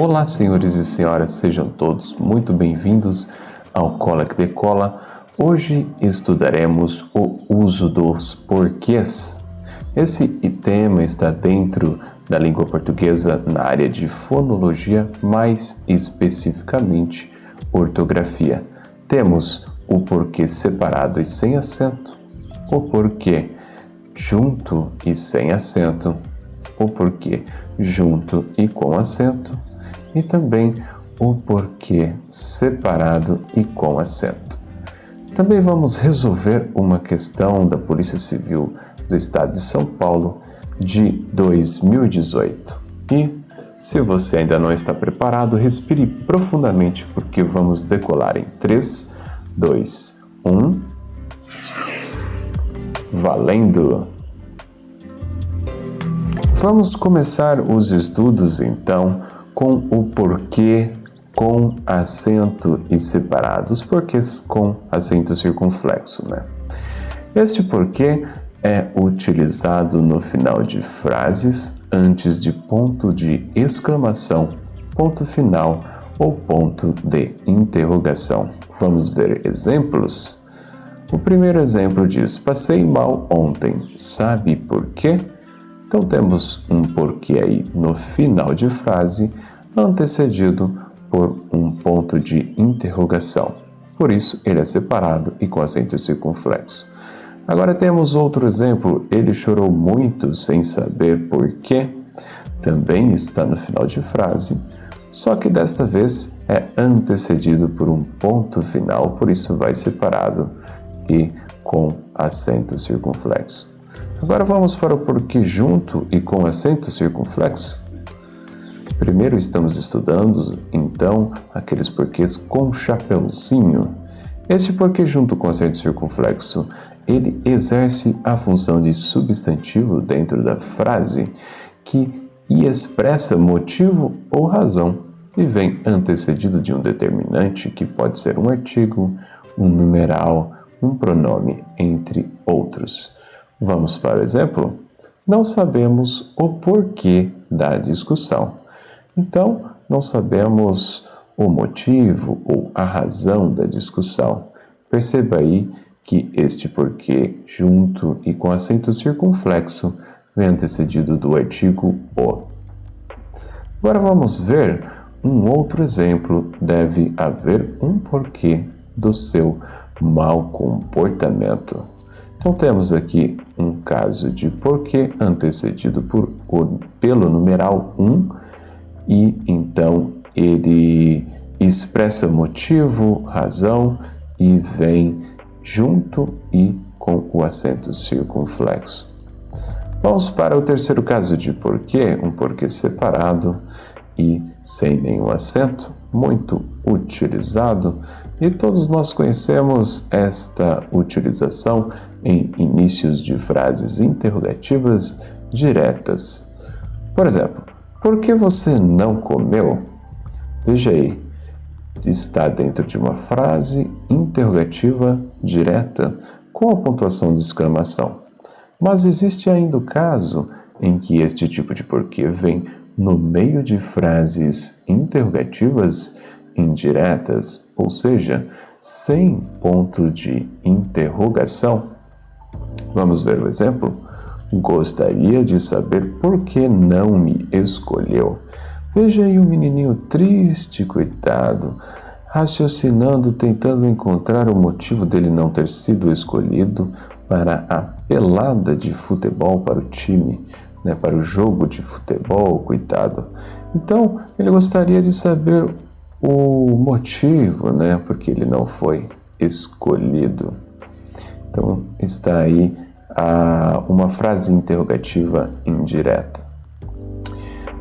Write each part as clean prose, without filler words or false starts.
Olá, senhores e senhoras, sejam todos muito bem-vindos ao Cola que Decola. Hoje estudaremos o uso dos porquês. Esse tema está dentro da língua portuguesa na área de fonologia, mais especificamente ortografia. Temos o porquê separado e sem acento, o porquê junto e sem acento, o porquê junto e com acento, e também o porquê separado e com acento. Também vamos resolver uma questão da Polícia Civil do Estado de São Paulo de 2018. E, se você ainda não está preparado, respire profundamente porque vamos decolar em 3, 2, 1. Valendo! Vamos começar os estudos então com o porquê com acento e separado, os porquês com acento circunflexo, né? Este porquê é utilizado no final de frases antes de ponto de exclamação, ponto final ou ponto de interrogação. Vamos ver exemplos? O primeiro exemplo diz: passei mal ontem, sabe por quê? Então temos um porquê aí no final de frase, antecedido por um ponto de interrogação. Por isso, ele é separado e com acento circunflexo. Agora temos outro exemplo. Ele chorou muito sem saber por quê. Também está no final de frase, só que desta vez é antecedido por um ponto final, por isso vai separado e com acento circunflexo. Agora vamos para o porquê junto e com acento circunflexo. Primeiro estamos estudando, então, aqueles porquês com chapeuzinho. Este porquê junto com acento circunflexo, ele exerce a função de substantivo dentro da frase que expressa motivo ou razão e vem antecedido de um determinante que pode ser um artigo, um numeral, um pronome, entre outros. Vamos para o exemplo? Não sabemos o porquê da discussão. Então, não sabemos o motivo ou a razão da discussão. Perceba aí que este porquê junto e com acento circunflexo vem antecedido do artigo o. Agora vamos ver um outro exemplo. Deve haver um porquê do seu mau comportamento. Então temos aqui um caso de porquê antecedido pelo numeral 1 e então ele expressa motivo, razão e vem junto e com o acento circunflexo. Vamos para o terceiro caso de porquê, um porquê separado e sem nenhum acento, muito utilizado, e todos nós conhecemos esta utilização em inícios de frases interrogativas diretas. Por exemplo, por que você não comeu? Veja aí, está dentro de uma frase interrogativa direta com a pontuação de exclamação. Mas existe ainda o caso em que este tipo de porquê vem no meio de frases interrogativas indiretas, ou seja, sem ponto de interrogação. Vamos ver o exemplo? Gostaria de saber por que não me escolheu. Veja aí o menininho triste, coitado, raciocinando, tentando encontrar o motivo dele não ter sido escolhido para a pelada de futebol, para o time, para o jogo de futebol, coitado. Então, ele gostaria de saber o motivo, porque ele não foi escolhido. Então, está aí uma frase interrogativa indireta.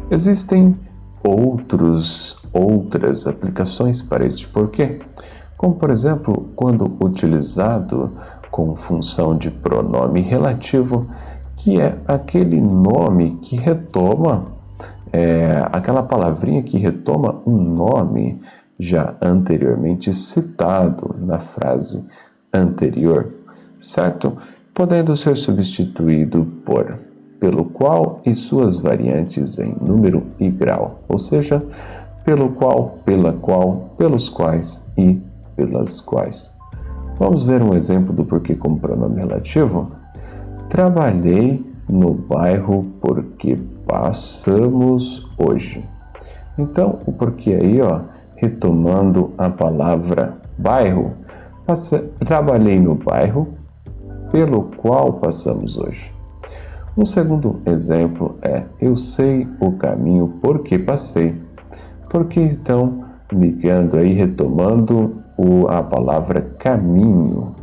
Existem outras aplicações para este porquê, como, por exemplo, quando utilizado com função de pronome relativo, que é aquele nome que retoma, aquela palavrinha que retoma um nome já anteriormente citado na frase anterior, certo? Podendo ser substituído pelo qual e suas variantes em número e grau, ou seja, pelo qual, pela qual, pelos quais e pelas quais. Vamos ver um exemplo do porquê como pronome relativo? Trabalhei no bairro porque passamos hoje. Então, o porquê aí, retomando a palavra bairro, trabalhei no bairro pelo qual passamos hoje. Um segundo exemplo é: eu sei o caminho porque passei. Porque então, ligando aí, retomando a palavra caminho,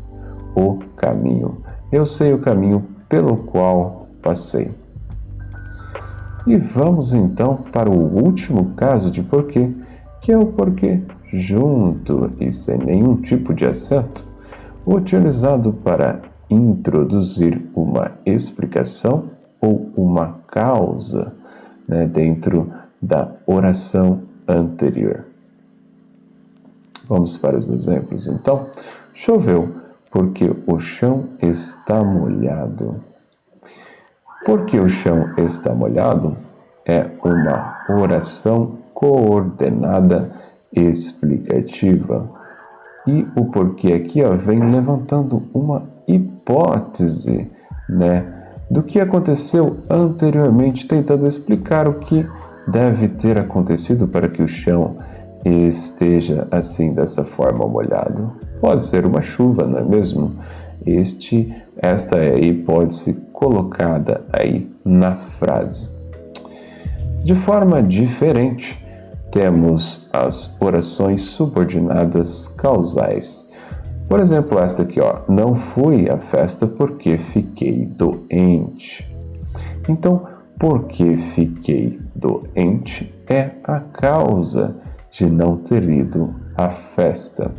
o caminho. Eu sei o caminho pelo qual passei. E vamos então para o último caso de porquê, que é o porquê junto e sem nenhum tipo de acento, utilizado para introduzir uma explicação ou uma causa, dentro da oração anterior. Vamos para os exemplos, então. Choveu porque o chão está molhado. Porque o chão está molhado é uma oração coordenada explicativa. E o porquê aqui vem levantando uma hipótese, do que aconteceu anteriormente, tentando explicar o que deve ter acontecido para que o chão esteja assim, dessa forma, molhado. Pode ser uma chuva, não é mesmo? Esta é a hipótese colocada aí na frase. De forma diferente, temos as orações subordinadas causais. Por exemplo, esta aqui, não fui à festa porque fiquei doente. Então, porque fiquei doente é a causa de não ter ido à festa.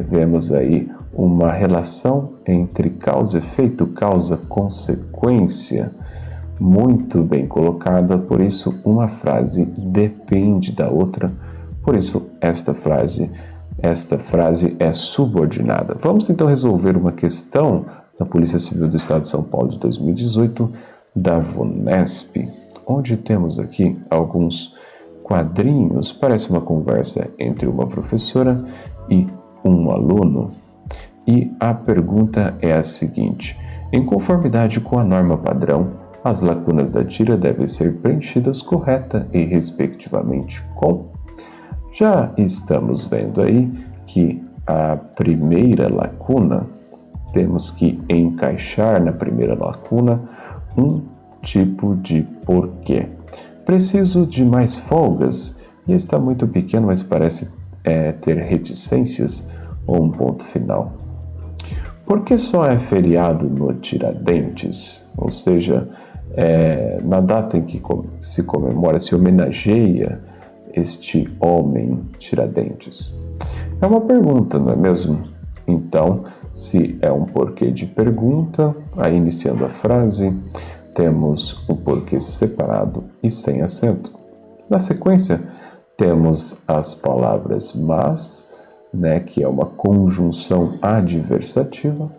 Vemos aí uma relação entre causa e efeito, causa-consequência, muito bem colocada, por isso uma frase depende da outra, por isso esta frase é subordinada. Vamos então resolver uma questão da Polícia Civil do Estado de São Paulo de 2018, da VUNESP, onde temos aqui alguns quadrinhos, parece uma conversa entre uma professora e um aluno. E a pergunta é a seguinte: em conformidade com a norma padrão, as lacunas da tira devem ser preenchidas correta e respectivamente com. Já estamos vendo aí que a primeira lacuna, temos que encaixar na primeira lacuna um tipo de porquê. Preciso de mais folgas, e está muito pequeno, mas parece ter reticências, ou um ponto final. Por que só é feriado no Tiradentes? Ou seja, na data em que se comemora, se homenageia este homem Tiradentes? É uma pergunta, não é mesmo? Então, se é um porquê de pergunta, aí iniciando a frase, temos o porquê separado e sem acento. Na sequência, temos as palavras mas, que é uma conjunção adversativa,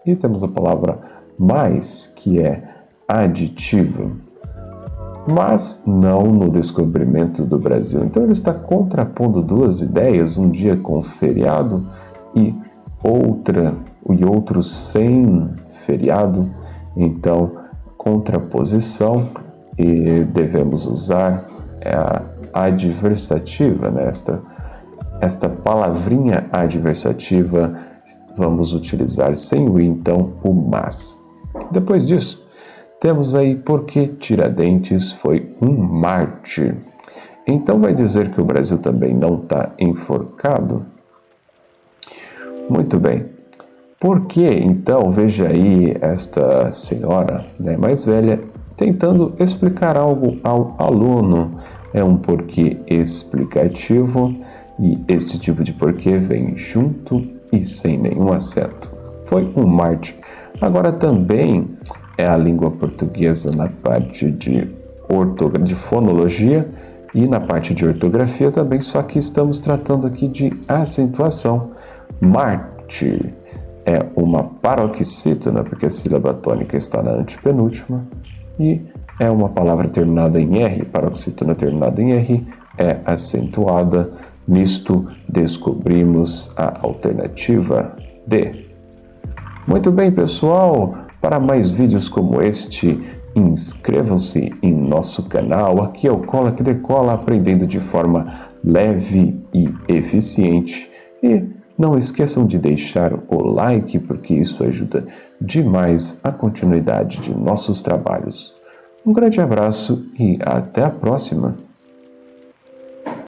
e temos a palavra mais, que é aditiva. Mas não no descobrimento do Brasil. Então ele está contrapondo duas ideias, um dia com feriado e outro sem feriado. Então, contraposição, e devemos usar a adversativa, esta palavrinha adversativa vamos utilizar sem o i, então o mas. Depois disso, temos aí porque Tiradentes foi um mártir. Então vai dizer que o Brasil também não está enforcado? Muito bem. Por que, então, veja aí esta senhora mais velha tentando explicar algo ao aluno. É um porquê explicativo e esse tipo de porquê vem junto e sem nenhum acento. Foi um mártir. Agora também é a língua portuguesa na parte de fonologia e na parte de ortografia também, só que estamos tratando aqui de acentuação. Mártir é uma paroxítona, porque a sílaba tônica está na antepenúltima, e é uma palavra terminada em R, paroxítona terminada em R, é acentuada. Nisto, descobrimos a alternativa D. Muito bem, pessoal. Para mais vídeos como este, inscrevam-se em nosso canal. Aqui é o Cola que Decola, aprendendo de forma leve e eficiente. E não esqueçam de deixar o like, porque isso ajuda demais a continuidade de nossos trabalhos. Um grande abraço e até a próxima!